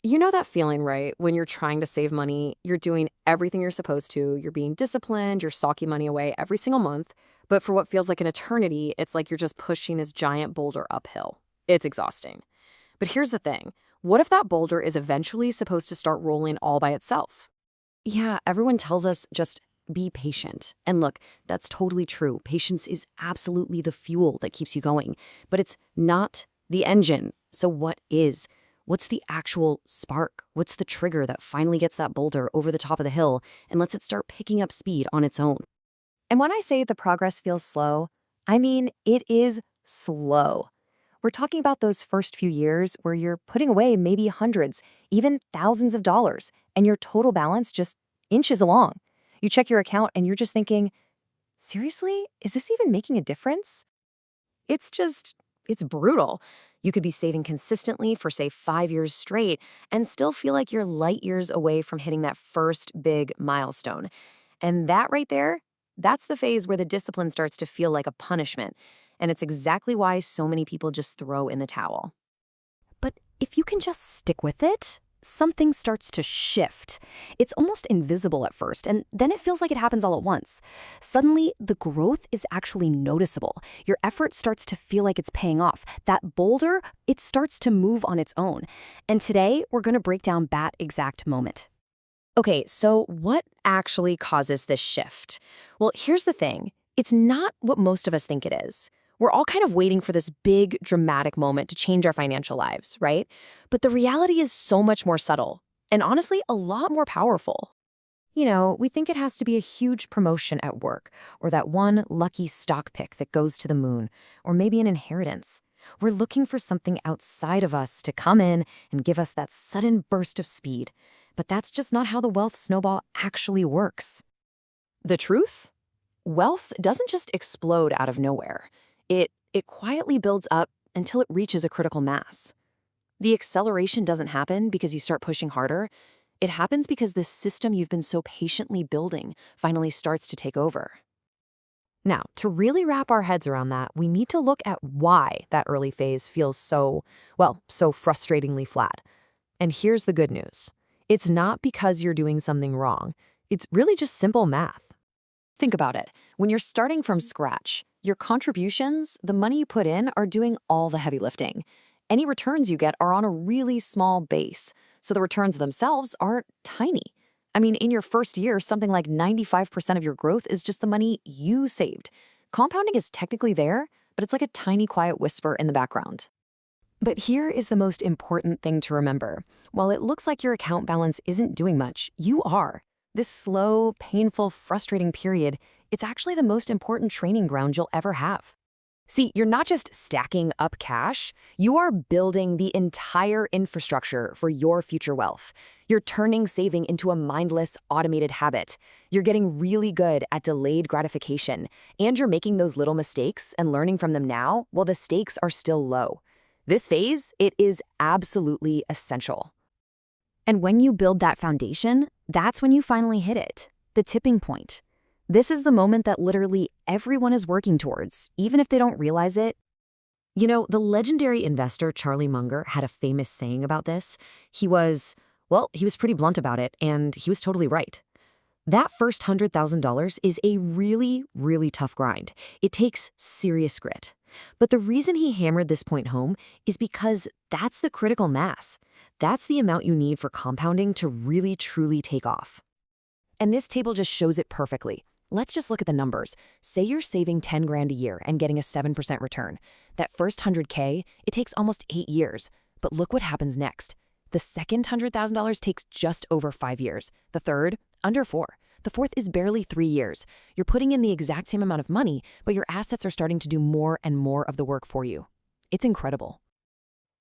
You know that feeling, right? When you're trying to save money, you're doing everything you're supposed to, you're being disciplined, you're socking money away every single month, but for what feels like an eternity, it's like you're just pushing this giant boulder uphill. It's exhausting. But here's the thing. What if that boulder is eventually supposed to start rolling all by itself? Yeah, everyone tells us just be patient. And look, that's totally true. Patience is absolutely the fuel that keeps you going, but it's not the engine. So what is? What's the actual spark? What's the trigger that finally gets that boulder over the top of the hill and lets it start picking up speed on its own? And when I say the progress feels slow, I mean it is slow. We're talking about those first few years where you're putting away maybe hundreds, even thousands of dollars, and your total balance just inches along. You check your account and you're just thinking, seriously, is this even making a difference? It's brutal. You could be saving consistently for, say, 5 years straight and still feel like you're light years away from hitting that first big milestone. And that right there, that's the phase where the discipline starts to feel like a punishment. And it's exactly why so many people just throw in the towel. But if you can just stick with it, something starts to shift. It's almost invisible at first, and then it feels like it happens all at once. Suddenly, the growth is actually noticeable. Your effort starts to feel like it's paying off. That boulder, it starts to move on its own. And today, we're going to break down that exact moment. Okay, so what actually causes this shift? Well, here's the thing. It's not what most of us think it is. We're all kind of waiting for this big, dramatic moment to change our financial lives, right? But the reality is so much more subtle, and honestly, a lot more powerful. We think it has to be a huge promotion at work, or that one lucky stock pick that goes to the moon, or maybe an inheritance. We're looking for something outside of us to come in and give us that sudden burst of speed. But that's just not how the wealth snowball actually works. The truth? Wealth doesn't just explode out of nowhere. It quietly builds up until it reaches a critical mass. The acceleration doesn't happen because you start pushing harder. It happens because the system you've been so patiently building finally starts to take over. Now, to really wrap our heads around that, we need to look at why that early phase feels so frustratingly flat. And here's the good news. It's not because you're doing something wrong. It's really just simple math. Think about it. When you're starting from scratch, your contributions, the money you put in, are doing all the heavy lifting. Any returns you get are on a really small base, so the returns themselves are tiny. I mean, in your first year, something like 95% of your growth is just the money you saved. Compounding is technically there, but it's like a tiny quiet whisper in the background. But here is the most important thing to remember. While it looks like your account balance isn't doing much, you are. This slow, painful, frustrating period, it's actually the most important training ground you'll ever have. See, you're not just stacking up cash, you are building the entire infrastructure for your future wealth. You're turning saving into a mindless, automated habit. You're getting really good at delayed gratification, and you're making those little mistakes and learning from them now while the stakes are still low. This phase, it is absolutely essential. And when you build that foundation, that's when you finally hit it, the tipping point. This is the moment that literally everyone is working towards, even if they don't realize it. You know, the legendary investor Charlie Munger had a famous saying about this. He was pretty blunt about it, and he was totally right. That first $100,000 is a really, really tough grind. It takes serious grit. But the reason he hammered this point home is because that's the critical mass. That's the amount you need for compounding to really, truly take off. And this table just shows it perfectly. Let's just look at the numbers. Say you're saving 10 grand a year and getting a 7% return. That first 100K, it takes almost 8 years. But look what happens next. The second $100,000 takes just over 5 years. The third, under 4. The fourth is barely 3 years. You're putting in the exact same amount of money, but your assets are starting to do more and more of the work for you. It's incredible.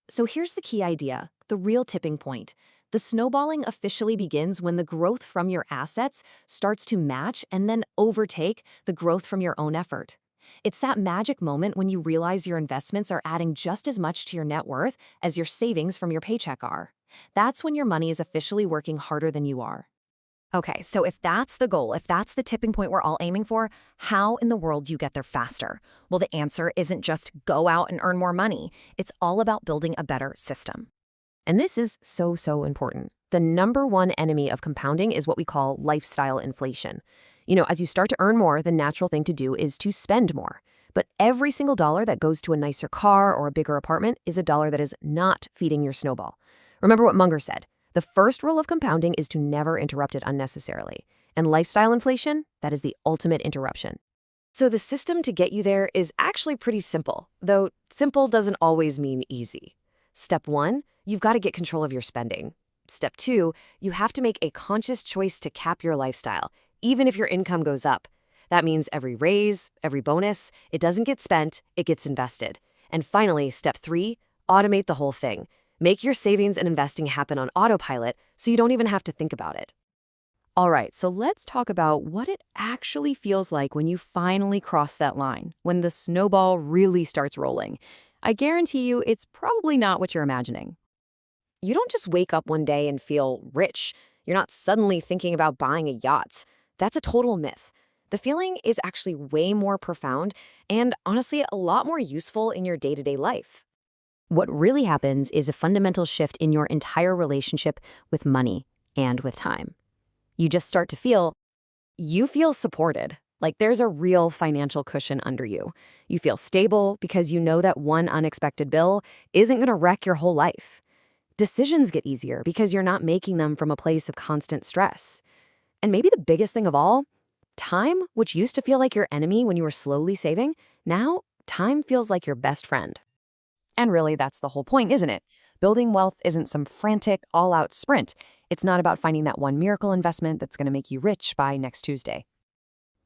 So here's the key idea, the real tipping point. The snowballing officially begins when the growth from your assets starts to match and then overtake the growth from your own effort. It's that magic moment when you realize your investments are adding just as much to your net worth as your savings from your paycheck are. That's when your money is officially working harder than you are. Okay, so if that's the goal, if that's the tipping point we're all aiming for, how in the world do you get there faster? Well, the answer isn't just go out and earn more money. It's all about building a better system. And this is so important. The number one enemy of compounding is what we call lifestyle inflation. As you start to earn more, the natural thing to do is to spend more. But every single dollar that goes to a nicer car or a bigger apartment is a dollar that is not feeding your snowball. Remember what Munger said. The first rule of compounding is to never interrupt it unnecessarily. And lifestyle inflation, that is the ultimate interruption. So the system to get you there is actually pretty simple, though simple doesn't always mean easy. Step 1, you've got to get control of your spending. Step 2, you have to make a conscious choice to cap your lifestyle, even if your income goes up. That means every raise, every bonus, it doesn't get spent, it gets invested. And finally, step 3, automate the whole thing. Make your savings and investing happen on autopilot so you don't even have to think about it. All right, so let's talk about what it actually feels like when you finally cross that line, when the snowball really starts rolling. I guarantee you it's probably not what you're imagining. You don't just wake up one day and feel rich. You're not suddenly thinking about buying a yacht. That's a total myth. The feeling is actually way more profound and, honestly, a lot more useful in your day-to-day life. What really happens is a fundamental shift in your entire relationship with money and with time. You just start to feel supported, like there's a real financial cushion under you. You feel stable because you know that one unexpected bill isn't going to wreck your whole life. Decisions get easier because you're not making them from a place of constant stress. And maybe the biggest thing of all, time, which used to feel like your enemy when you were slowly saving, now time feels like your best friend. And really, that's the whole point, isn't it? Building wealth isn't some frantic, all-out sprint. It's not about finding that one miracle investment that's going to make you rich by next Tuesday.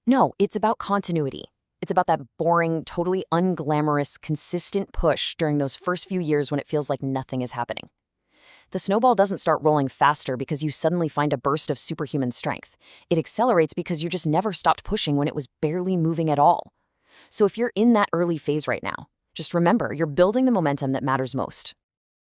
No, it's about continuity. It's about that boring, totally unglamorous, consistent push during those first few years when it feels like nothing is happening. The snowball doesn't start rolling faster because you suddenly find a burst of superhuman strength. It accelerates because you just never stopped pushing when it was barely moving at all. So if you're in that early phase right now, just remember you're building the momentum that matters most.